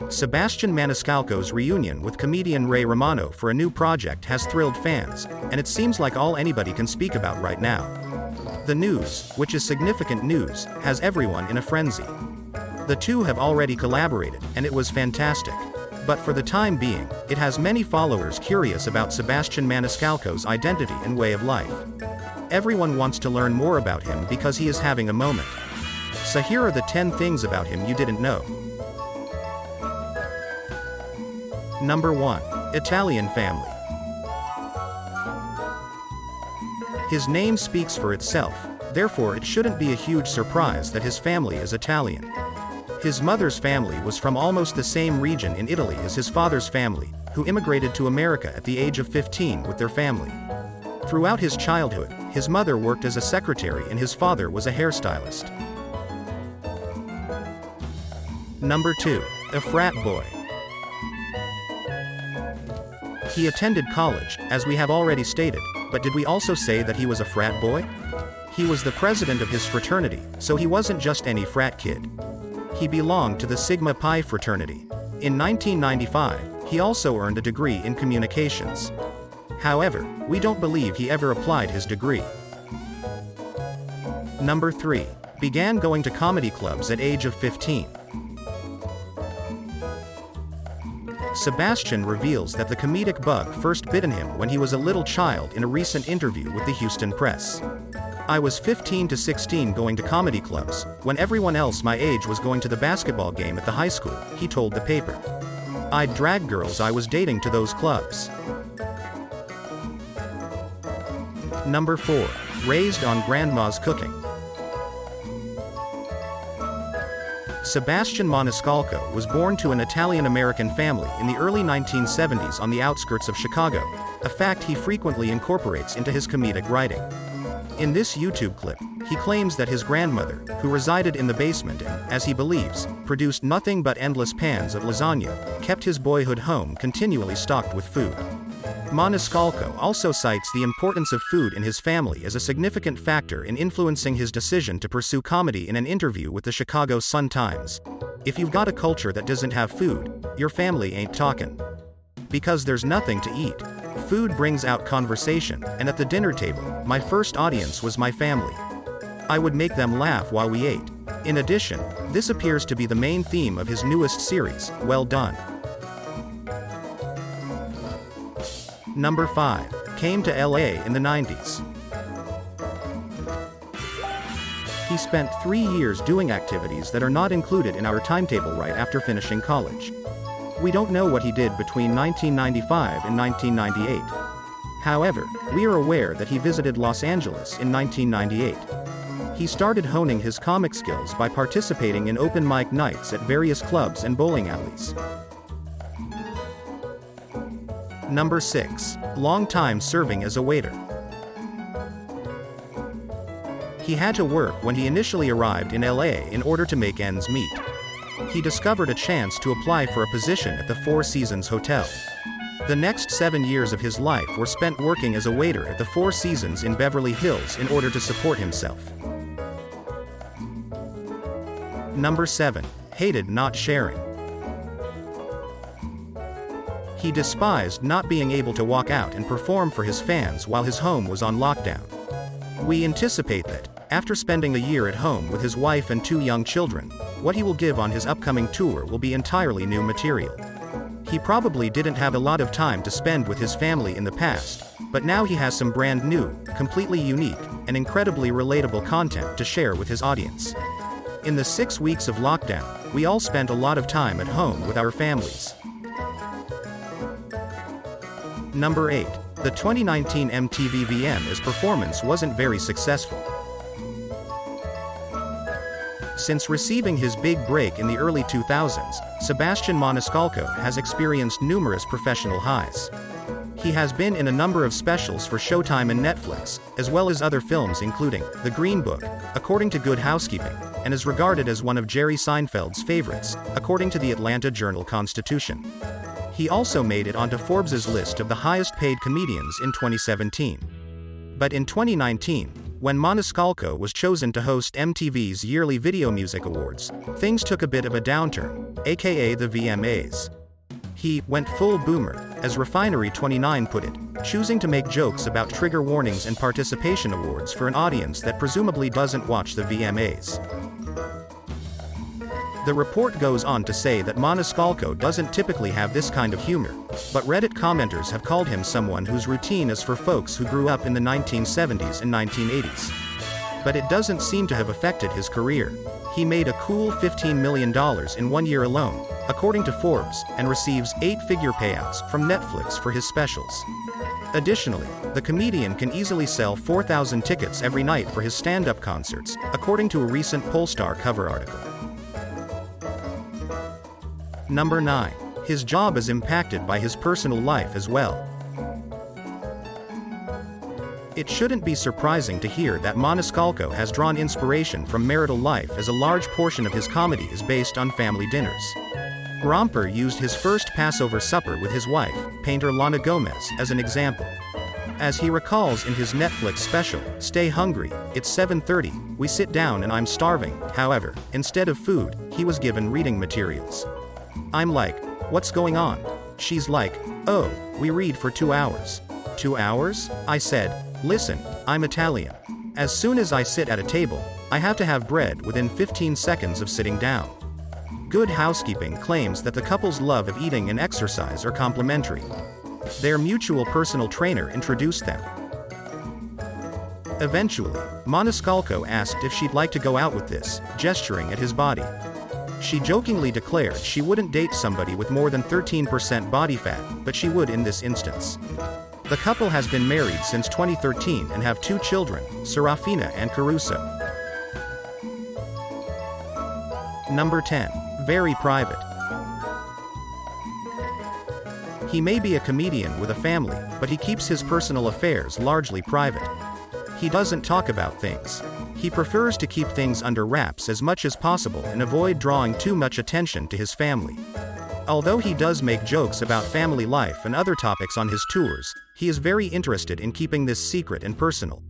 Sebastian Maniscalco's reunion with comedian Ray Romano for a new project has thrilled fans, and it seems like all anybody can speak about right now. The news, which is significant news, has everyone in a frenzy. The two have already collaborated, and it was fantastic. But for the time being, it has many followers curious about Sebastian Maniscalco's identity and way of life. Everyone wants to learn more about him because he is having a moment. So here are the 10 things about him you didn't know. Number 1. Italian family. His name speaks for itself, therefore it shouldn't be a huge surprise that his family is Italian. His mother's family was from almost the same region in Italy as his father's family, who immigrated to America at the age of 15 with their family. Throughout his childhood, his mother worked as a secretary and his father was a hairstylist. Number 2. A frat boy. He attended college, as we have already stated, but did we also say that he was a frat boy? He was the president of his fraternity, so he wasn't just any frat kid. He belonged to the Sigma Pi fraternity. In 1995, he also earned a degree in communications. However, we don't believe he ever applied his degree. Number 3. Began going to comedy clubs at age of 15. Sebastian reveals that the comedic bug first bitten him when he was a little child in a recent interview with the Houston Press. I was 15 to 16 going to comedy clubs, when everyone else my age was going to the basketball game at the high school, he told the paper. I'd drag girls I was dating to those clubs. Number 4. Raised on grandma's cooking. Sebastian Maniscalco was born to an Italian-American family in the early 1970s on the outskirts of Chicago, a fact he frequently incorporates into his comedic writing. In this YouTube clip, he claims that his grandmother, who resided in the basement and, as he believes, produced nothing but endless pans of lasagna, kept his boyhood home continually stocked with food. Maniscalco also cites the importance of food in his family as a significant factor in influencing his decision to pursue comedy in an interview with the Chicago Sun-Times. If you've got a culture that doesn't have food, your family ain't talkin'. Because there's nothing to eat. Food brings out conversation, and at the dinner table, my first audience was my family. I would make them laugh while we ate. In addition, this appears to be the main theme of his newest series, Well Done. Number 5. Came to LA in the 90s. He spent 3 years doing activities that are not included in our timetable right after finishing college. We don't know what he did between 1995 and 1998. However, we are aware that he visited Los Angeles in 1998. He started honing his comic skills by participating in open mic nights at various clubs and bowling alleys. Number 6. Long time serving as a waiter. He had to work when he initially arrived in LA in order to make ends meet. He discovered a chance to apply for a position at the Four Seasons Hotel. The next 7 years of his life were spent working as a waiter at the Four Seasons in Beverly Hills in order to support himself. Number 7. Hated not sharing. He despised not being able to walk out and perform for his fans while his home was on lockdown. We anticipate that, after spending a year at home with his wife and 2 young children, what he will give on his upcoming tour will be entirely new material. He probably didn't have a lot of time to spend with his family in the past, but now he has some brand new, completely unique, and incredibly relatable content to share with his audience. In the 6 weeks of lockdown, we all spent a lot of time at home with our families. Number 8. The 2019 MTV VMAs performance wasn't very successful. Since receiving his big break in the early 2000s, Sebastian Maniscalco has experienced numerous professional highs. He has been in a number of specials for Showtime and Netflix, as well as other films including The Green Book, According to Good Housekeeping, and is regarded as one of Jerry Seinfeld's favorites, according to the Atlanta Journal-Constitution. He also made it onto Forbes' list of the highest-paid comedians in 2017. But in 2019, When Maniscalco was chosen to host MTV's yearly Video Music Awards, things took a bit of a downturn, aka the VMAs. He went full boomer, as Refinery29 put it, choosing to make jokes about trigger warnings and participation awards for an audience that presumably doesn't watch the VMAs. The report goes on to say that Maniscalco doesn't typically have this kind of humor, but Reddit commenters have called him someone whose routine is for folks who grew up in the 1970s and 1980s. But it doesn't seem to have affected his career. He made a cool $15 million in 1 year alone, according to Forbes, and receives 8-figure payouts from Netflix for his specials. Additionally, the comedian can easily sell 4,000 tickets every night for his stand-up concerts, according to a recent Polestar cover article. Number 9. His job is impacted by his personal life as well. It shouldn't be surprising to hear that Maniscalco has drawn inspiration from marital life, as a large portion of his comedy is based on family dinners. Romper used his first Passover supper with his wife, painter Lana Gomez, as an example. As he recalls in his Netflix special, Stay Hungry, it's 7:30, we sit down and I'm starving. However, instead of food, he was given reading materials. I'm like, what's going on? She's like, oh, we read for 2 hours. 2 hours? I said, listen, I'm Italian. As soon as I sit at a table, I have to have bread within 15 seconds of sitting down. Good Housekeeping claims that the couple's love of eating and exercise are complementary. Their mutual personal trainer introduced them. Eventually, Maniscalco asked if she'd like to go out with this, gesturing at his body. She jokingly declared she wouldn't date somebody with more than 13% body fat, but she would in this instance. The couple has been married since 2013 and have 2 children, Serafina and Caruso. Number 10. Very private. He may be a comedian with a family, but he keeps his personal affairs largely private. He doesn't talk about things. He prefers to keep things under wraps as much as possible and avoid drawing too much attention to his family. Although he does make jokes about family life and other topics on his tours, he is very interested in keeping this secret and personal.